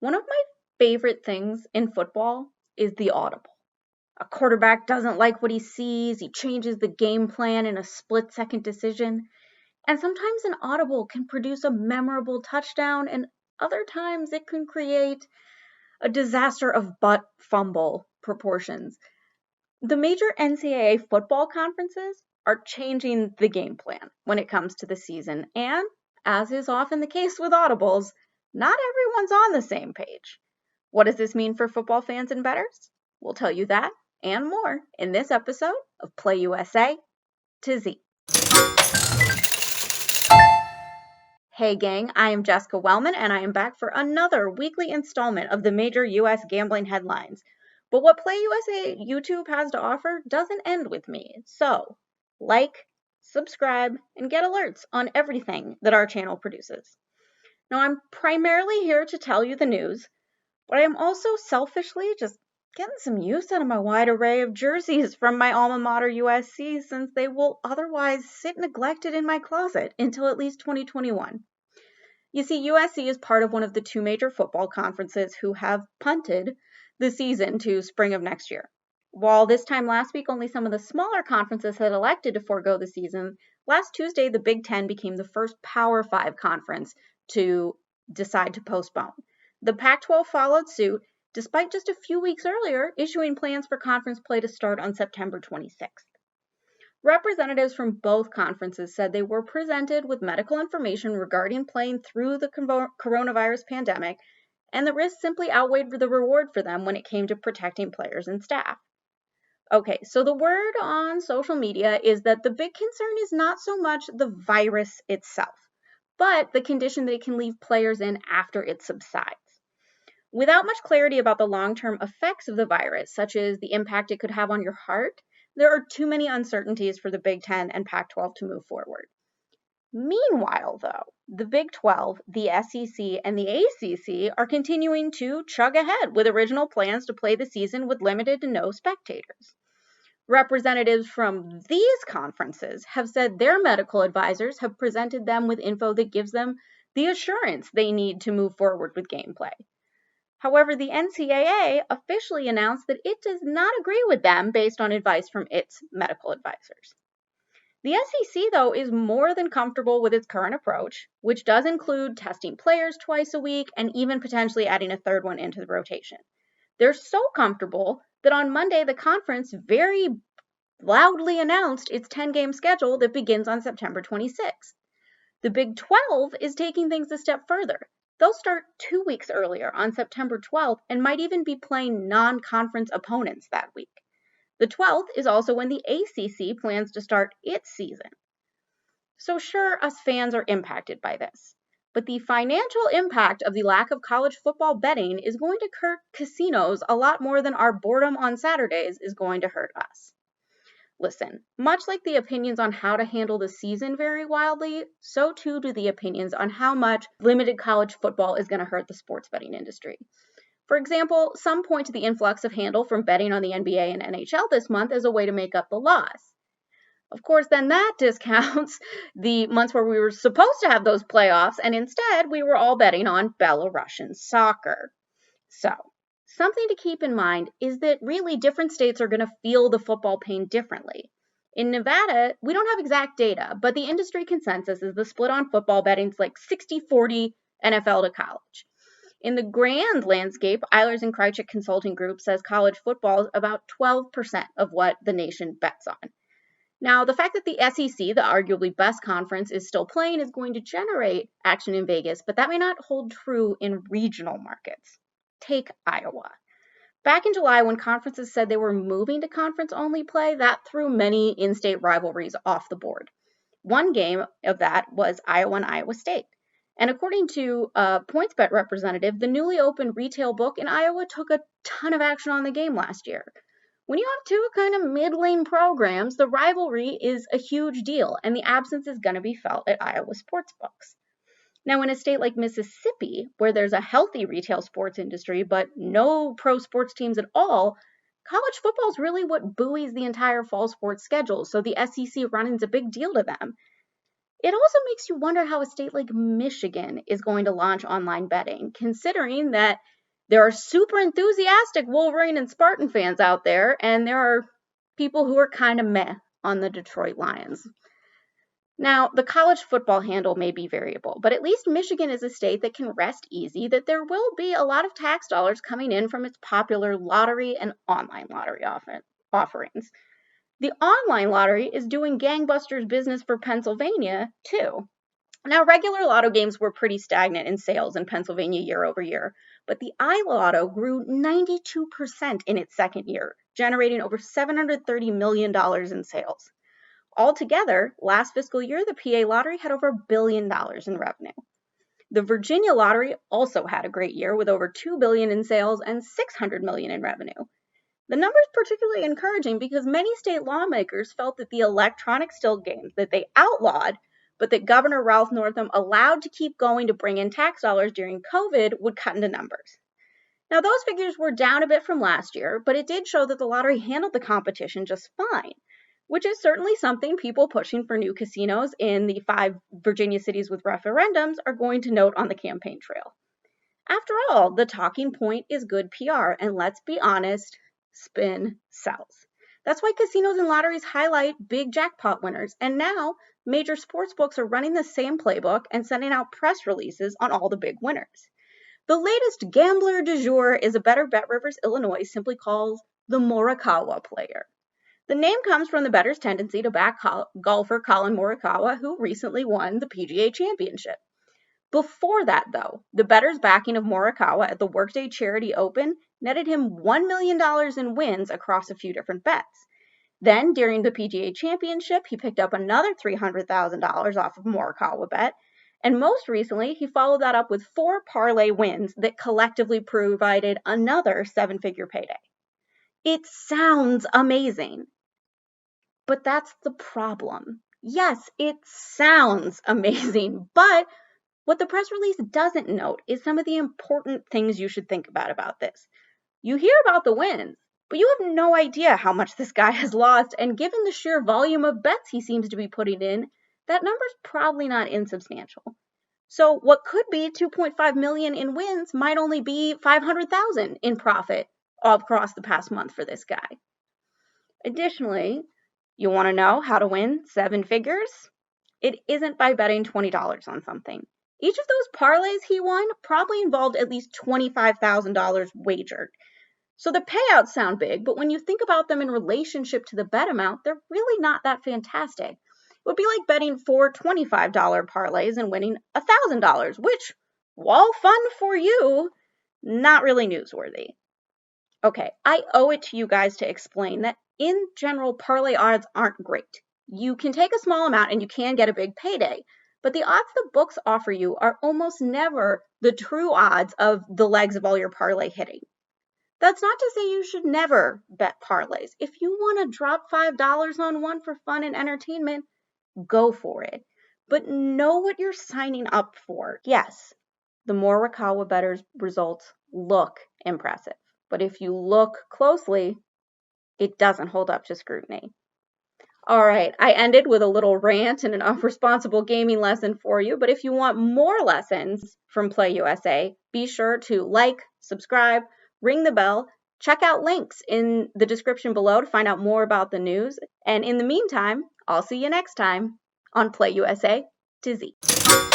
One of my favorite things in football is the audible. A quarterback doesn't like what he sees, he changes the game plan in a split-second decision, and sometimes an audible can produce a memorable touchdown, and other times it can create a disaster of butt fumble proportions. The major NCAA football conferences are changing the game plan when it comes to the season, and as is often the case with audibles, not everyone's on the same page. What does this mean for football fans and bettors? We'll tell you that and more in this episode of PlayUSA to Z. Hey gang, I am Jessica Welman and I am back for another weekly installment of the major US gambling headlines. But what PlayUSA YouTube has to offer doesn't end with me. So, like, subscribe, and get alerts on everything that our channel produces. Now, I'm primarily here to tell you the news, but I am also selfishly just getting some use out of my wide array of jerseys from my alma mater USC, since they will otherwise sit neglected in my closet until at least 2021. You see, USC is part of one of the two major football conferences who have punted the season to spring of next year. While this time last week only some of the smaller conferences had elected to forego the season, last Tuesday the Big Ten became the first Power 5 conference to decide to postpone. The Pac-12 followed suit, despite just a few weeks earlier issuing plans for conference play to start on September 26th. Representatives from both conferences said they were presented with medical information regarding playing through the coronavirus pandemic, and the risk simply outweighed the reward for them when it came to protecting players and staff. Okay, so the word on social media is that the big concern is not so much the virus itself, but the condition that it can leave players in after it subsides. Without much clarity about the long-term effects of the virus, such as the impact it could have on your heart, there are too many uncertainties for the Big Ten and Pac-12 to move forward. Meanwhile, though, the Big 12, the SEC, and the ACC are continuing to chug ahead with original plans to play the season with limited to no spectators. Representatives from these conferences have said their medical advisors have presented them with info that gives them the assurance they need to move forward with gameplay. However, the NCAA officially announced that it does not agree with them based on advice from its medical advisors. The SEC, though, is more than comfortable with its current approach, which does include testing players twice a week and even potentially adding a third one into the rotation. They're so comfortable that on Monday, the conference very loudly announced its 10-game schedule that begins on September 26th. The Big 12 is taking things a step further. They'll start 2 weeks earlier on September 12th and might even be playing non-conference opponents that week. The 12th is also when the ACC plans to start its season. So sure, us fans are impacted by this, but the financial impact of the lack of college football betting is going to hurt casinos a lot more than our boredom on Saturdays is going to hurt us. Listen, much like the opinions on how to handle the season vary wildly, so too do the opinions on how much limited college football is going to hurt the sports betting industry. For example, some point to the influx of handle from betting on the NBA and NHL this month as a way to make up the loss. Of course, then that discounts the months where we were supposed to have those playoffs, and instead we were all betting on Belarusian soccer. So, something to keep in mind is that really different states are going to feel the football pain differently. In Nevada, we don't have exact data, but the industry consensus is the split on football betting is like 60-40 NFL to college. In the grand landscape, Eilers and Krejcik Consulting Group says college football is about 12% of what the nation bets on. Now, the fact that the SEC, the arguably best conference, is still playing is going to generate action in Vegas, but that may not hold true in regional markets. Take Iowa. Back in July, when conferences said they were moving to conference-only play, that threw many in-state rivalries off the board. One game of that was Iowa and Iowa State. And according to a PointsBet representative, the newly opened retail book in Iowa took a ton of action on the game last year. When you have two kind of middling programs, the rivalry is a huge deal, and the absence is going to be felt at Iowa sportsbooks. Now, in a state like Mississippi, where there's a healthy retail sports industry but no pro sports teams at all, college football is really what buoys the entire fall sports schedule, so the SEC run-in's a big deal to them. It also makes you wonder how a state like Michigan is going to launch online betting, considering that there are super enthusiastic Wolverine and Spartan fans out there, and there are people who are kind of meh on the Detroit Lions. Now, the college football handle may be variable, but at least Michigan is a state that can rest easy that there will be a lot of tax dollars coming in from its popular lottery and online lottery offerings. The online lottery is doing gangbusters business for Pennsylvania, too. Now, regular lotto games were pretty stagnant in sales in Pennsylvania year over year, but the iLotto grew 92% in its second year, generating over $730 million in sales. Altogether, last fiscal year, the PA lottery had over $1 billion in revenue. The Virginia lottery also had a great year with over $2 billion in sales and $600 million in revenue. The number is particularly encouraging because many state lawmakers felt that the electronic still games that they outlawed, but that Governor Ralph Northam allowed to keep going to bring in tax dollars during COVID, would cut into numbers. Now, those figures were down a bit from last year, but it did show that the lottery handled the competition just fine, which is certainly something people pushing for new casinos in the 5 Virginia cities with referendums are going to note on the campaign trail. After all, the talking point is good PR, and let's be honest, spin sells. That's why casinos and lotteries highlight big jackpot winners, and now major sports books are running the same playbook and sending out press releases on all the big winners. The latest gambler du jour is a Better Bet Rivers, Illinois simply calls the Morikawa player. The name comes from the bettor's tendency to back golfer Collin Morikawa, who recently won the PGA Championship. Before that, though, the bettor's backing of Morikawa at the Workday Charity Open netted him $1 million in wins across a few different bets. Then, during the PGA Championship, he picked up another $300,000 off of Morikawa bet, and most recently, he followed that up with 4 parlay wins that collectively provided another 7-figure payday. It sounds amazing, but that's the problem. Yes, it sounds amazing, but what the press release doesn't note is some of the important things you should think about this. You hear about the wins, but you have no idea how much this guy has lost, and given the sheer volume of bets he seems to be putting in, that number's probably not insubstantial. So what could be $2.5 million in wins might only be $500,000 in profit across the past month for this guy. Additionally, you want to know how to win 7 figures? It isn't by betting $20 on something. Each of those parlays he won probably involved at least $25,000 wagered. So the payouts sound big, but when you think about them in relationship to the bet amount, they're really not that fantastic. It would be like betting 4 $25 parlays and winning $1,000, which, while fun for you, not really newsworthy. Okay, I owe it to you guys to explain that in general, parlay odds aren't great. You can take a small amount and you can get a big payday, but the odds the books offer you are almost never the true odds of the legs of all your parlay hitting. That's not to say you should never bet parlays. If you want to drop $5 on one for fun and entertainment, go for it. But know what you're signing up for. Yes, the Morikawa bettor's results look impressive, but if you look closely, it doesn't hold up to scrutiny. All right, I ended with a little rant and an responsible gaming lesson for you, but if you want more lessons from PlayUSA, be sure to like, subscribe, ring the bell, check out links in the description below to find out more about the news, and in the meantime, I'll see you next time on PlayUSA to Z.